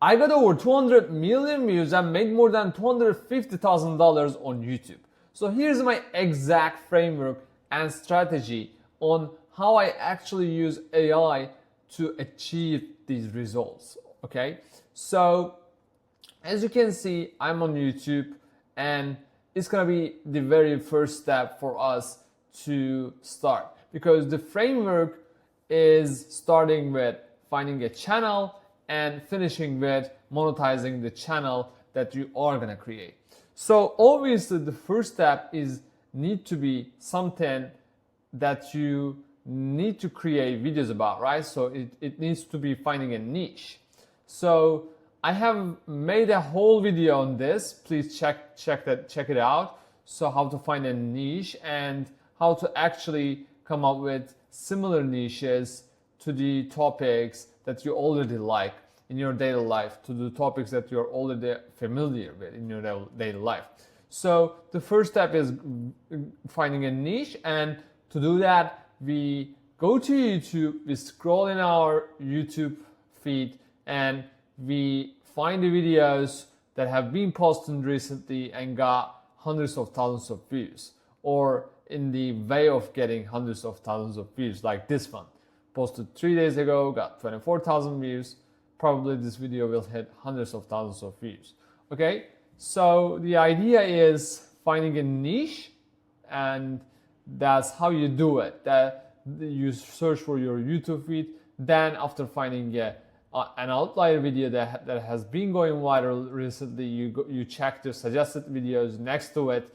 I got over 200 million views and made more than $250,000 on YouTube. So here's my exact framework and strategy on how I actually use AI to achieve these results. Okay, so as you can see, I'm on YouTube, and it's gonna be the very first step for us to start, because the framework is starting with finding a channel and finishing with monetizing the channel that you are gonna create. So obviously the first step is need to be something that you need to create videos about, right? So it needs to be finding a niche. So I have made a whole video on this. Please check it out. So how to find a niche and how to actually come up with similar niches to the topics that you already like in your daily life, to the topics that you're already familiar with in your daily life. So the first step is finding a niche, and to do that, we go to YouTube, we scroll in our YouTube feed, and we find the videos that have been posted recently and got hundreds of thousands of views, or in the way of getting hundreds of thousands of views, like this one. Posted 3 days ago, got 24,000 views. Probably this video will hit hundreds of thousands of views. Okay, so the idea is finding a niche, and that's how you do it. That you search for your YouTube feed. Then after finding an outlier video that has been going viral recently, you check the suggested videos next to it.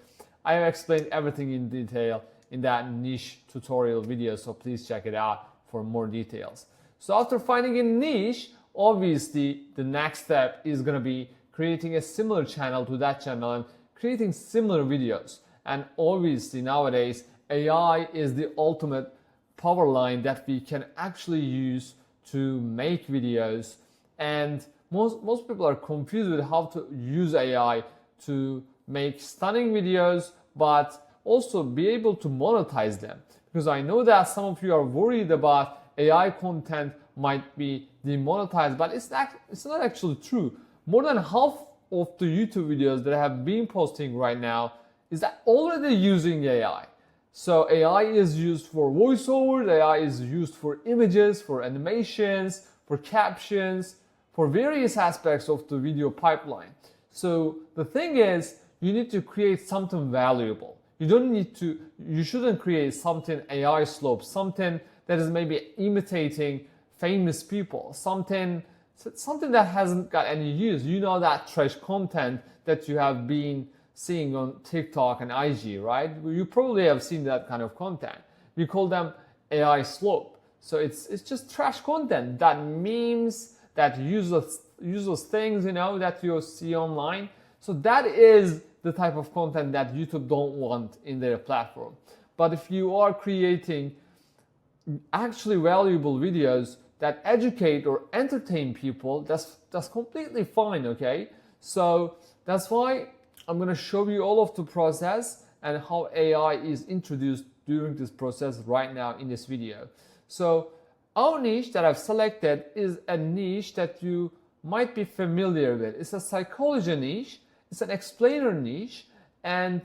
I have explained everything in detail in that niche tutorial video, so please check it out for more details. So after finding a niche, obviously the next step is going to be creating a similar channel to that channel and creating similar videos. And obviously nowadays AI is the ultimate power line that we can actually use to make videos, and most people are confused with how to use AI to make stunning videos but also be able to monetize them, because I know that some of you are worried about AI content might be demonetized, but it's not actually true. More than half of the YouTube videos that I have been posting right now is that already using AI. So AI is used for voiceovers, AI is used for images, for animations, for captions, for various aspects of the video pipeline. So the thing is, you need to create something valuable. You shouldn't create something AI slope, something that is maybe imitating famous people, something that hasn't got any use. You know, that trash content that you have been seeing on TikTok and IG, right? You probably have seen that kind of content. We call them AI slope. So it's just trash content, that memes, that useless things, that you see online. So that is the type of content that YouTube don't want in their platform. But if you are creating actually valuable videos that educate or entertain people, that's completely fine, okay? So that's why I'm gonna show you all of the process and how AI is introduced during this process right now in this video. So our niche that I've selected is a niche that you might be familiar with. It's a psychology niche, it's an explainer niche, and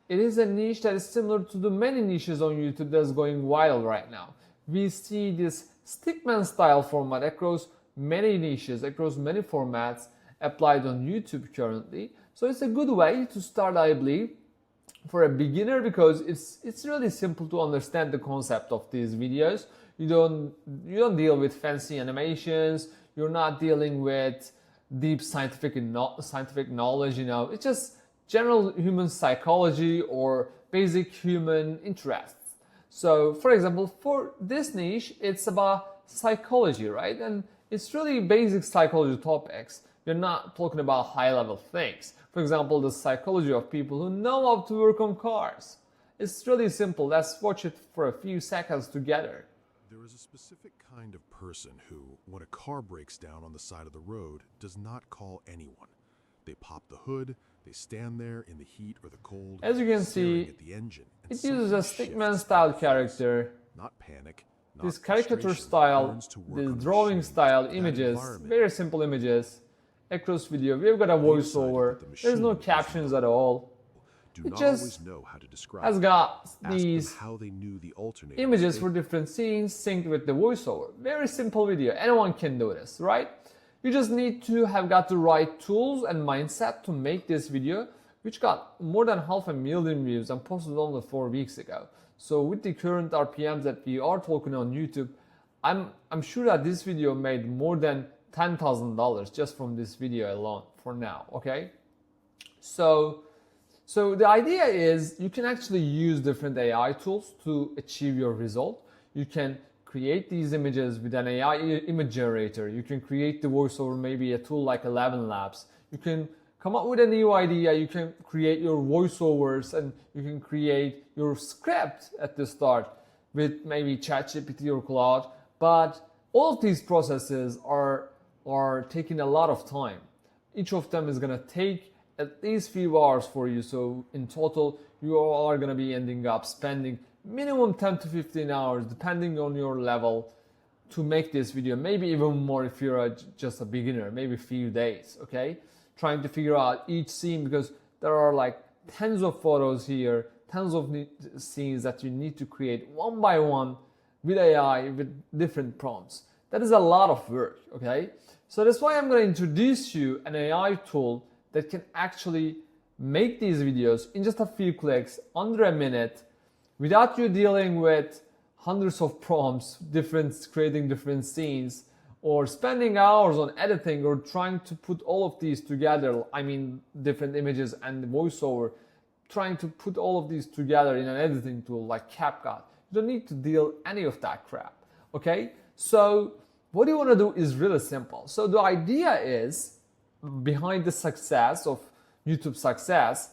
it is a niche that is similar to the many niches on YouTube that's going viral right now. We see this stickman style format across many niches, across many formats applied on YouTube currently. So it's a good way to start, I believe, for a beginner, because it's really simple to understand the concept of these videos. You don't deal with fancy animations. You're not dealing with deep scientific knowledge. It's just general human psychology or basic human interests. So, for example, for this niche, it's about psychology, right? And it's really basic psychology topics. We're not talking about high-level things. For example, the psychology of people who know how to work on cars. It's really simple. Let's watch it for a few seconds together. There is a specific kind of person who, when a car breaks down on the side of the road, does not call anyone. They pop the hood, they stand there in the heat or the cold, as you can see, at the engine, it uses a stickman style character. Not panic, This caricature style, this drawing style images, very simple images, across video. We've got a voiceover. There's no captions at all. Do It not just always know how to describe has it. got Ask them these how they knew the alternator images was for different scenes synced with the voiceover. Very simple video. Anyone can do this, right? You just need to have got the right tools and mindset to make this video, which got more than 500,000 views and posted only 4 weeks ago. So with the current RPMs that we are talking on YouTube, I'm sure that this video made more than $10,000 just from this video alone for now, okay? So the idea is you can actually use different AI tools to achieve your result. You can create these images with an AI image generator. You can create the voiceover, maybe a tool like 11 Labs. You can come up with a new idea. You can create your voiceovers and you can create your script at the start with maybe ChatGPT or Claude. But all of these processes are taking a lot of time. Each of them is gonna take at least few hours for you. So in total, you are gonna be ending up spending minimum 10 to 15 hours, depending on your level, to make this video. Maybe even more if you're just a beginner, maybe a few days, okay? Trying to figure out each scene because there are like tens of photos here, tons of scenes that you need to create one by one with AI, with different prompts. That is a lot of work, okay? So that's why I'm gonna introduce you an AI tool that can actually make these videos in just a few clicks, under a minute, without you dealing with hundreds of prompts, creating different scenes, or spending hours on editing or trying to put all of these together. I mean, different images and voiceover, trying to put all of these together in an editing tool like CapCut. You don't need to deal any of that crap, okay? So what you wanna do is really simple. So the idea is, behind the success of YouTube success,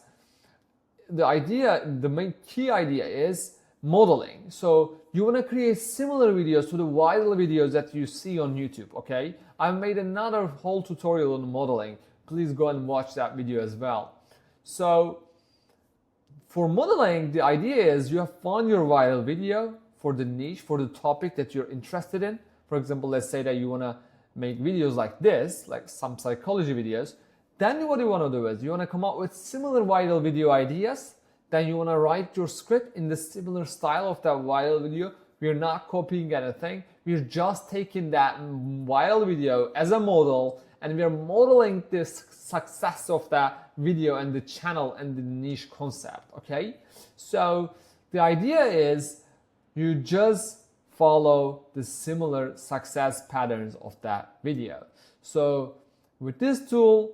the main key idea is modeling. So you want to create similar videos to the viral videos that you see on YouTube, okay? I've made another whole tutorial on modeling. Please go and watch that video as well. So for modeling, the idea is you have found your viral video for the niche, for the topic that you're interested in. For example, let's say that you want to make videos like this, like some psychology videos. Then what you want to do is you want to come up with similar viral video ideas. Then you want to write your script in the similar style of that viral video. We're not copying anything. We're just taking that viral video as a model and we're modeling the success of that video and the channel and the niche concept, okay? So the idea is you just follow the similar success patterns of that video. So with this tool,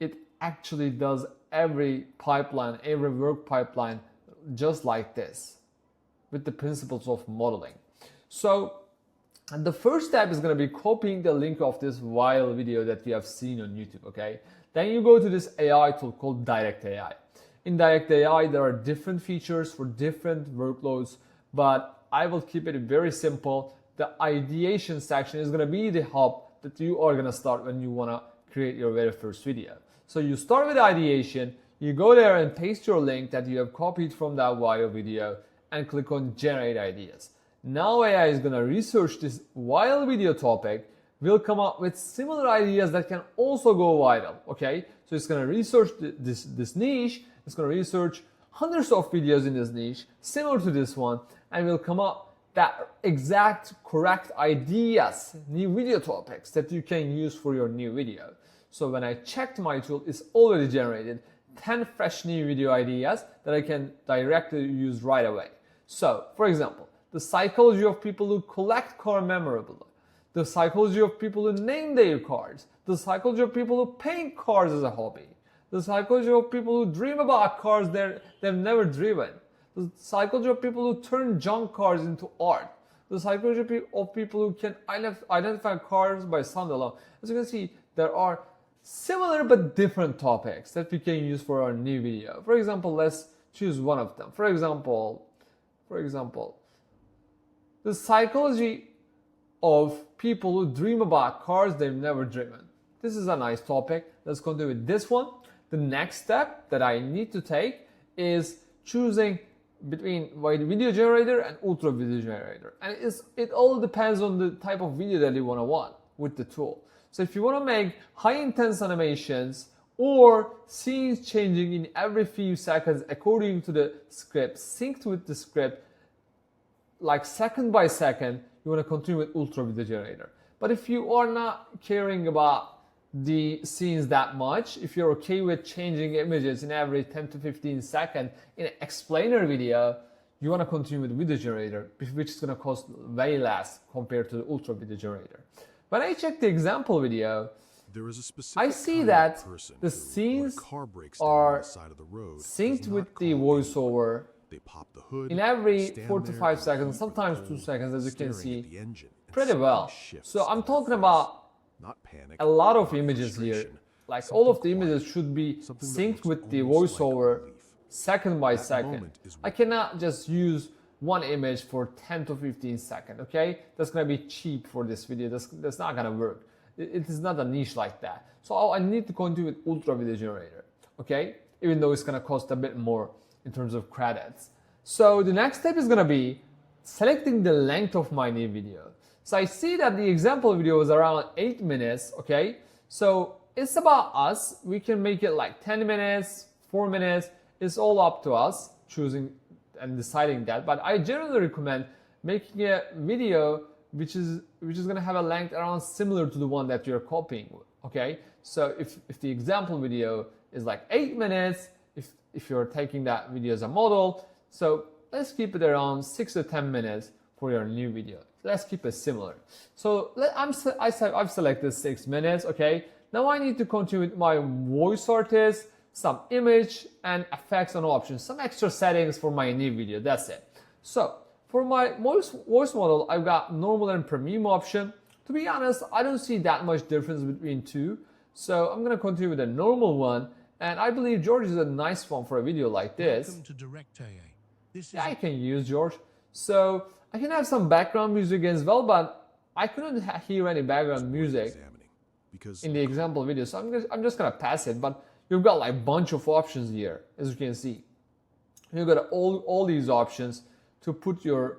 it actually does every pipeline, every work pipeline just like this with the principles of modeling. So and the first step is going to be copying the link of this viral video that you have seen on YouTube, okay? Then you go to this AI tool called Direct AI. In Direct AI, there are different features for different workloads, but I will keep it very simple. The ideation section is going to be the hub that you are going to start when you want to create your very first video. So you start with ideation, you go there and paste your link that you have copied from that viral video and click on Generate Ideas. Now AI is going to research this viral video topic, will come up with similar ideas that can also go viral, okay? So it's going to research this niche, it's going to research hundreds of videos in this niche, similar to this one, and will come up that exact correct ideas, new video topics that you can use for your new video. So when I checked my tool, it's already generated 10 fresh new video ideas that I can directly use right away. So, for example, the psychology of people who collect car memorabilia, the psychology of people who name their cars, the psychology of people who paint cars as a hobby, the psychology of people who dream about cars they've never driven, the psychology of people who turn junk cars into art, the psychology of people who can identify cars by sound alone. As you can see, there are similar but different topics that we can use for our new video. For example, let's choose one of them. For example, the psychology of people who dream about cars they've never driven. This is a nice topic. Let's continue with this one. The next step that I need to take is choosing between video generator and ultra video generator. And it all depends on the type of video that you want with the tool. So if you want to make high intense animations or scenes changing in every few seconds according to the script, synced with the script, like second by second, you want to continue with Ultra Video Generator. But if you are not caring about the scenes that much, if you're okay with changing images in every 10 to 15 seconds in an explainer video, you want to continue with Video Generator, which is going to cost way less compared to the Ultra Video Generator. When I check the example video, There is a specific I see kind that of person the who, scenes when a car breaks down are on the side of the road, synced does with not the call voiceover anyone. They pop the hood, in every stand 4 to there 5 in seconds, heat with sometimes cold, 2 seconds, as you can staring at see, the engine, and pretty something well. shifts So I'm in their talking face. about Not panic, a lot of not images here. frustration, Like something all of the quiet, images should be something that synced looks with the almost like voiceover relief. second by That second. moment is I cannot just use one image for 10 to 15 seconds, okay? That's gonna be cheap for this video. That's not gonna work. It is not a niche like that. So I need to continue with Ultra Video Generator, okay? Even though it's gonna cost a bit more in terms of credits. So the next step is gonna be selecting the length of my new video. So I see that the example video was around 8 minutes, okay? So it's about us. We can make it like 10 minutes, 4 minutes. It's all up to us choosing and deciding that. But I generally recommend making a video which is gonna have a length around similar to the one that you're copying, okay? So if the example video is like 8 minutes, if you're taking that video as a model, so let's keep it around 6 to 10 minutes for your new video. Let's keep it similar. So I've selected 6 minutes, okay? Now I need to continue with my voice artist, some image and effects and options, some extra settings for my new video, that's it. So for my voice model, I've got normal and premium option. To be honest, I don't see that much difference between two. So I'm gonna continue with the normal one. And I believe George is a nice one for a video like this. Welcome to Direct AA. This is Yeah, I can use George. So I can have some background music as well, but I couldn't hear any background music Examining, because in the example video. So I'm just gonna pass it, but you've got like a bunch of options here, as you can see. You've got all these options to put your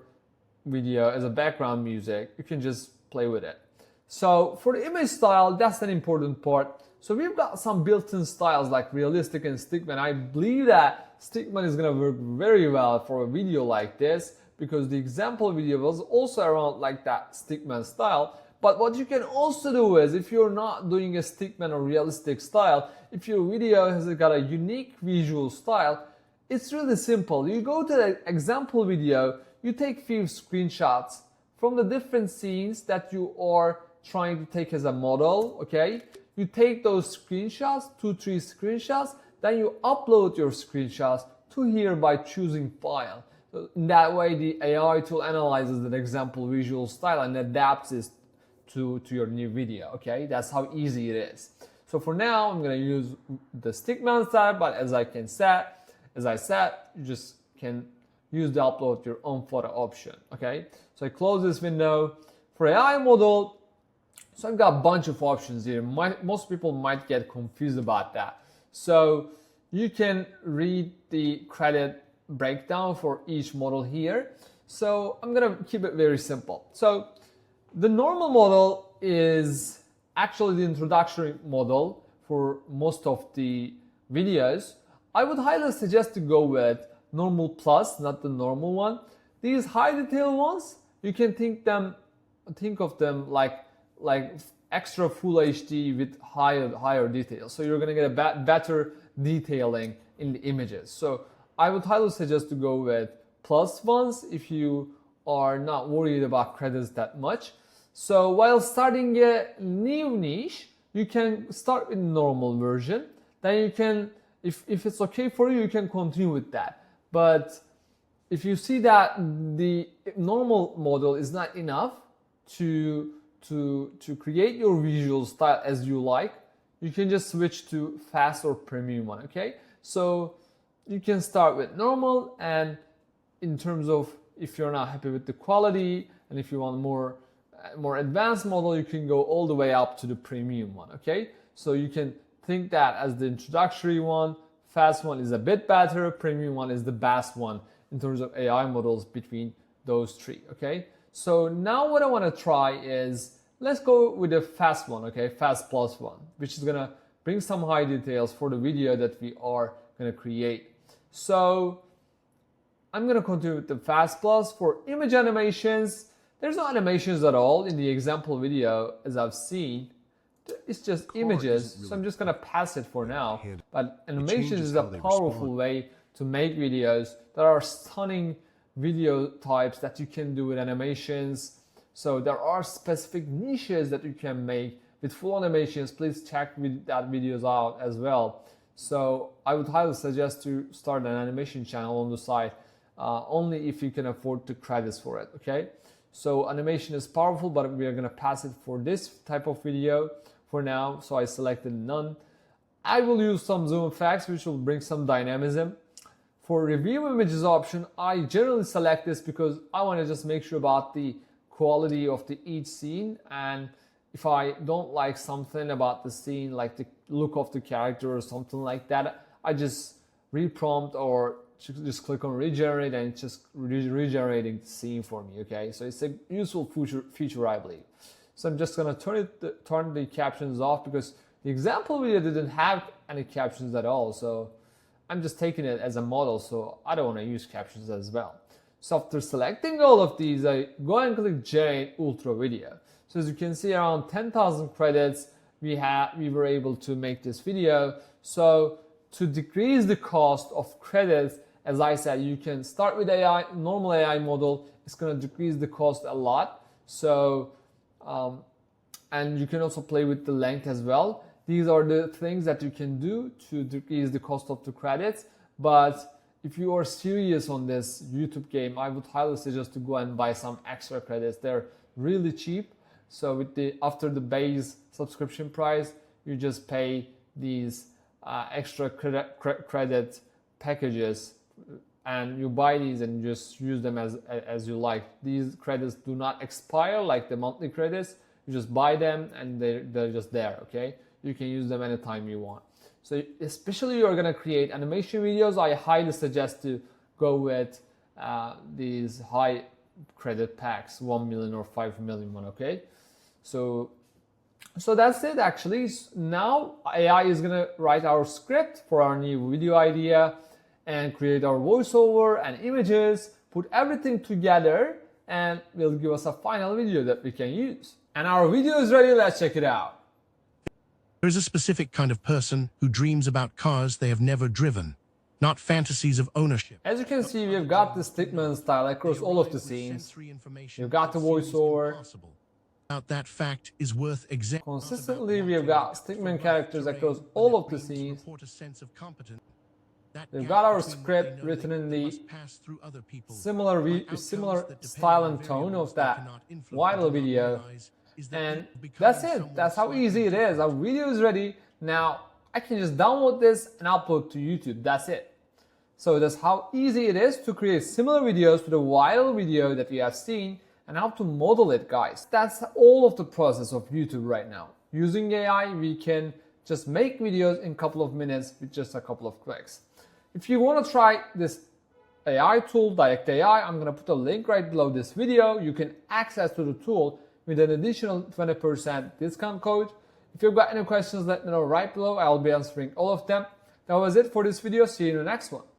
video as a background music. You can just play with it. So for the image style, that's an important part. So we've got some built-in styles like realistic and stickman. I believe that stickman is gonna work very well for a video like this because the example video was also around like that stickman style. But what you can also do is, if you're not doing a stickman or realistic style, if your video has got a unique visual style, it's really simple. You go to the example video, you take few screenshots from the different scenes that you are trying to take as a model, okay? You take those screenshots, 2-3 screenshots, then you upload your screenshots to here by choosing file. In that way, the AI tool analyzes that example visual style and adapts it to your new video, okay? That's how easy it is. So for now, I'm gonna use the stickman style, but as I said, you just can use the upload your own photo option, okay? So I close this window. For AI model, so I've got a bunch of options here. Most people might get confused about that. So you can read the credit breakdown for each model here. So I'm gonna keep it very simple. So the normal model is actually the introductory model for most of the videos. I would highly suggest to go with normal plus, not the normal one. These high detail ones, you can think of them like extra full HD with higher detail. So you're gonna get a better detailing in the images. So I would highly suggest to go with plus ones if you are not worried about credits that much. So while starting a new niche, you can start with normal version. Then you can, if it's okay for you, you can continue with that. But if you see that the normal model is not enough to create your visual style as you like, you can just switch to fast or premium one, okay? So you can start with normal, and in terms of if you're not happy with the quality and if you want more advanced model, you can go all the way up to the premium one, okay? So you can think that as the introductory one, fast one is a bit better, premium one is the best one in terms of AI models between those three, okay? So now what I want to try is let's go with the fast one, okay, fast plus one, which is gonna bring some high details for the video that we are gonna create. So I'm gonna continue with the fast plus. For image animations, there's no animations at all in the example video as I've seen. It's just images, so I'm just gonna pass it for now. But animations is a powerful way to make videos. There are stunning video types that you can do with animations. So there are specific niches that you can make with full animations. Please check that videos out as well. So I would highly suggest to start an animation channel on the side, only if you can afford the credits for it, okay? So animation is powerful, but we are gonna pass it for this type of video for now. So I selected none. I will use some zoom effects, which will bring some dynamism. For review images option, I generally select this because I want to just make sure about the quality of each scene, and if I don't like something about the scene, like the look of the character or something like that, I just reprompt or just click on regenerate, and it's just regenerating the scene for me, okay? So it's a useful feature, I believe. So I'm just gonna turn the captions off because the example video didn't have any captions at all, so I'm just taking it as a model, so I don't want to use captions as well. So after selecting all of these, I go and click Generate Ultra Video. So as you can see, around 10,000 credits, we were able to make this video. So to decrease the cost of credits, as I said, you can start with AI, normal AI model. It's going to decrease the cost a lot. So, and you can also play with the length as well. These are the things that you can do to decrease the cost of the credits. But if you are serious on this YouTube game, I would highly suggest to go and buy some extra credits. They're really cheap. So with after the base subscription price, you just pay these extra credit packages, and you buy these and just use them as you like. These credits do not expire like the monthly credits. You just buy them and they're just there, okay? You can use them anytime you want. So especially you're gonna create animation videos, I highly suggest to go with these high credit packs, 1 million or 5 million one, okay? So that's it actually. Now AI is gonna write our script for our new video idea and create our voiceover and images, put everything together, and will give us a final video that we can use. And our video is ready, let's check it out. There is a specific kind of person who dreams about cars they have never driven, not fantasies of ownership. As you can see, we've got the stickman style across all of the scenes. We've got the voiceover. About that fact is worth examining. Consistently, we've got stickman characters across all of the scenes. We've got our script written in the similar style and tone of that viral video. And that's it. That's how easy it is. Our video is ready. Now I can just download this and upload to YouTube. That's it. So that's how easy it is to create similar videos to the viral video that we have seen, and how to model it, guys. That's all of the process of YouTube right now. Using AI, we can just make videos in a couple of minutes with just a couple of clicks. If you want to try this AI tool, Direct AI, I'm going to put a link right below this video. You can access to the tool with an additional 20% discount code. If you've got any questions, let me know right below. I'll be answering all of them. That was it for this video. See you in the next one.